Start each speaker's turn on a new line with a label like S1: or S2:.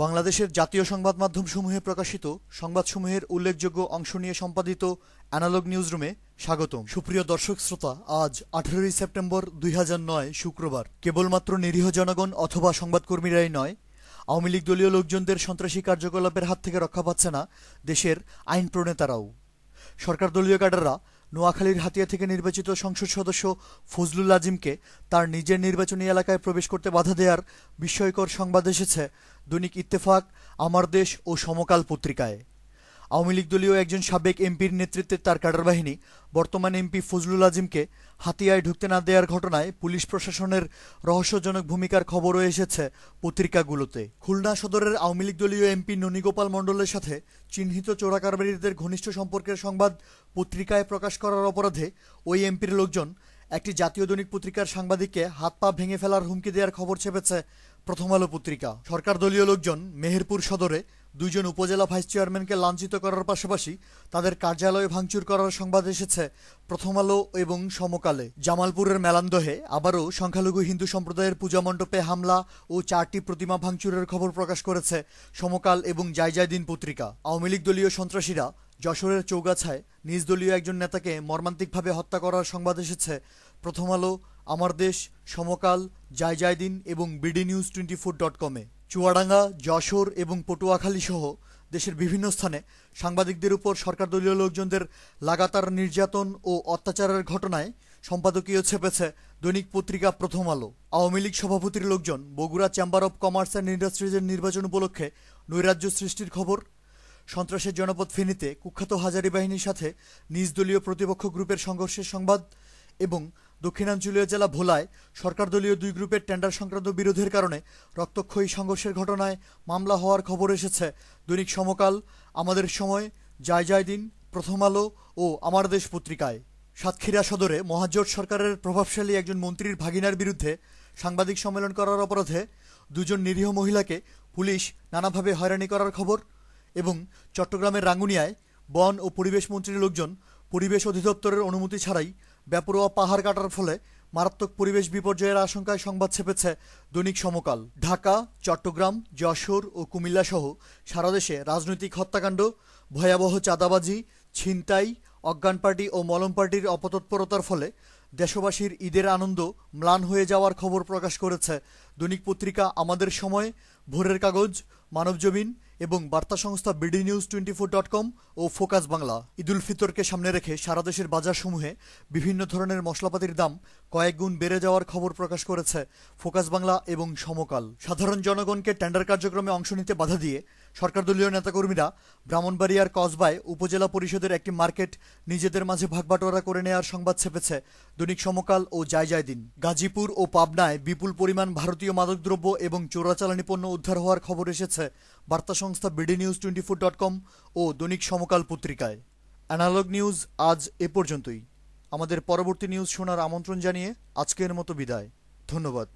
S1: বাংলাদেশের জাতীয় সংবাদ মাধ্যমসমূহে প্রকাশিত সংবাদসমূহের উল্লেখযোগ্য অংশ নিয়ে সম্পাদিত অ্যানালগ নিউজরুমে স্বাগতম। সুপ্রিয় দর্শক শ্রোতা, আজ 18 সেপ্টেম্বর 2009 শুক্রবার। কেবলমাত্র নিরীহ জনগণ অথবা সংবাদকর্মীরাই নয়, আওয়ামী লীগ দলীয় লোকজনদের সন্ত্রাসী কার্যকলাপের হাত থেকে রক্ষা পাচ্ছে না দেশের আইন প্রণেতারাও। সরকার দলীয় ক্যাডাররা নোয়াখালীর হাতিয়া থেকে নির্বাচিত সংসদ সদস্য ফজলুল আজিমকে তার নিজের নির্বাচনী এলাকায় প্রবেশ করতে বাধা দেওয়ার বিস্ময়কর সংবাদ এসেছে দৈনিক ইত্তেফাক, আমার দেশ ও সমকাল পত্রিকায়। আওয়ামী লীগ দলীয় একজন সাবেক এমপির নেতৃত্বে তার ক্যাডার বাহিনী বর্তমান এমপি ফজলুল আজিমকে হাতিয়ায় ঢুকতে না দেওয়ার ঘটনায় পুলিশ প্রশাসনের রহস্যজনক ভূমিকার খবরও এসেছে পত্রিকাগুলোতে। খুলনা সদরের আওয়ামী লীগ দলীয় এমপি ননীগোপাল মণ্ডলের সাথে চিহ্নিত চোরাকারবারিদের ঘনিষ্ঠ সম্পর্কের সংবাদ পত্রিকায় প্রকাশ করার অপরাধে ওই এমপির লোকজন একটি জাতীয় দৈনিক পত্রিকার সাংবাদিককে হাত পা ভেঙে ফেলার হুমকি দেওয়ার খবর ছেপেছে প্রথম আলো পত্রিকা। সরকার দলীয় লোকজন মেহেরপুর সদরে দুইজন উপজেলা ভাইস চেয়ারম্যানকে লাঞ্ছিত করার পাশাপাশি তাদের কার্যালয় ভাঙচুর করার সংবাদ এসেছে প্রথম আলো এবং সমকালে। জামালপুরের মেলান্দহে আবারও সংখ্যালঘু হিন্দু সম্প্রদায়ের পূজা মণ্ডপে হামলা ও 4টি প্রতিমা ভাঙচুরের খবর প্রকাশ করেছে সমকাল এবং জায়জায়দিন পত্রিকা। আওয়ামী লীগ দলীয় সন্ত্রাসীরা যশোরের চৌগাছায় নিজ দলীয় একজন নেতাকে মর্মান্তিকভাবে হত্যা করার সংবাদ এসেছে প্রথম আলো, আমার দেশ, সমকাল, জায়জায়দিন এবং bdnews24.com-এ। চুয়াডাঙ্গা, যশোর এবং পটুয়াখালী সহ দেশের বিভিন্ন স্থানে সাংবাদিকদের উপর সরকার দলীয় লোকজনদের লাগাতার নির্যাতন ও অত্যাচারের ঘটনায় সম্পাদকীয় ছেপেছে দৈনিক পত্রিকা প্রথম আলো। আওয়ামী লীগ সভাপতির লোকজন Bogura chamber of commerce and ইন্ডাস্ট্রিজের নির্বাচন উপলক্ষে নৈরাজ্য সৃষ্টির খবর, সন্ত্রাসের জনপদ ফেনীতে কুখ্যাত হাজারী বাহিনীর সাথে নিজ দলীয় প্রতিপক্ষ গ্রুপের সংঘর্ষের সংবাদ এবং দক্ষিণাঞ্চলীয় জেলা ভোলায় সরকার দলীয় দুই গ্রুপের টেন্ডার সংক্রান্ত বিরোধের কারণে রক্তক্ষয়ী সংঘর্ষের ঘটনায় মামলা হওয়ার খবর এসেছে দৈনিক সমকাল, আমাদের সময়, জায়জায়দিন, প্রথম আলো ও আমার দেশ পত্রিকায়। সাতক্ষীরা সদরে মহাজোট সরকারের প্রভাবশালী একজন মন্ত্রীর ভাগিনার বিরুদ্ধে সাংবাদিক সম্মেলন করার অপরাধে দুজন নিরীহ মহিলাকে পুলিশ নানাভাবে হয়রানি করার খবর এবং চট্টগ্রামের রাঙ্গুনিয়ায় বন ও পরিবেশ মন্ত্রীর লোকজন পরিবেশ অধিদপ্তরের অনুমতি ছাড়াই বেপরোয়া পাহাড় কাটার ফলে মারাত্মক পরিবেশ বিপর্যয়ের আশঙ্কায় সংবাদ ছেপেছে দৈনিক সমকাল। ঢাকা, চট্টগ্রাম, যশোর ও কুমিল্লা সহ সারা দেশে রাজনৈতিক হত্যাকাণ্ড, ভয়াবহ চাঁদাবাজি, ছিনতাই, অজ্ঞান পার্টি ও মলম পার্টির অপতৎপরতার ফলে দেশবাসীর ঈদের আনন্দ ম্লান হয়ে যাওয়ার খবর প্রকাশ করেছে দৈনিক পত্রিকা আমাদের সময়, ভোরের কাগজ, মানবজমিন এবং বার্তা সংস্থা bdnews24.com ও ফোকাস বাংলা। ঈদুল ফিতরকে সামনে রেখে সারা দেশের বাজারসমূহে বিভিন্ন ধরনের মশলাপাতির দাম কয়েক গুণ বেড়ে যাওয়ার খবর প্রকাশ করেছে ফোকাস বাংলা এবং সমকাল। সাধারণ জনগণকে টেন্ডার কার্যক্রমে অংশ নিতে বাধা দিয়ে সরকার দলীয় নেতাকর্মীরা ব্রাহ্মণবাড়িয়ার কসবায় উপজেলা পরিষদের একটি মার্কেট নিজেদের মাঝে ভাগবাটোয়ারা করে নেওয়ার সংবাদ ছেপেছে দৈনিক সমকাল ও জায়জায়দিন। গাজীপুর ও পাবনায় বিপুল পরিমাণ ভারতীয় মাদকদ্রব্য এবং চোরাচালানি পণ্য উদ্ধার হওয়ার খবর এসেছে বার্তা সংস্থা bdnews24.com ও দৈনিক সমকাল পত্রিকায়। অ্যানালগ নিউজ আজ এ পর্যন্তই। আমাদের পরবর্তী নিউজ শোনার আমন্ত্রণ জানিয়ে আজকের মতো বিদায়। ধন্যবাদ।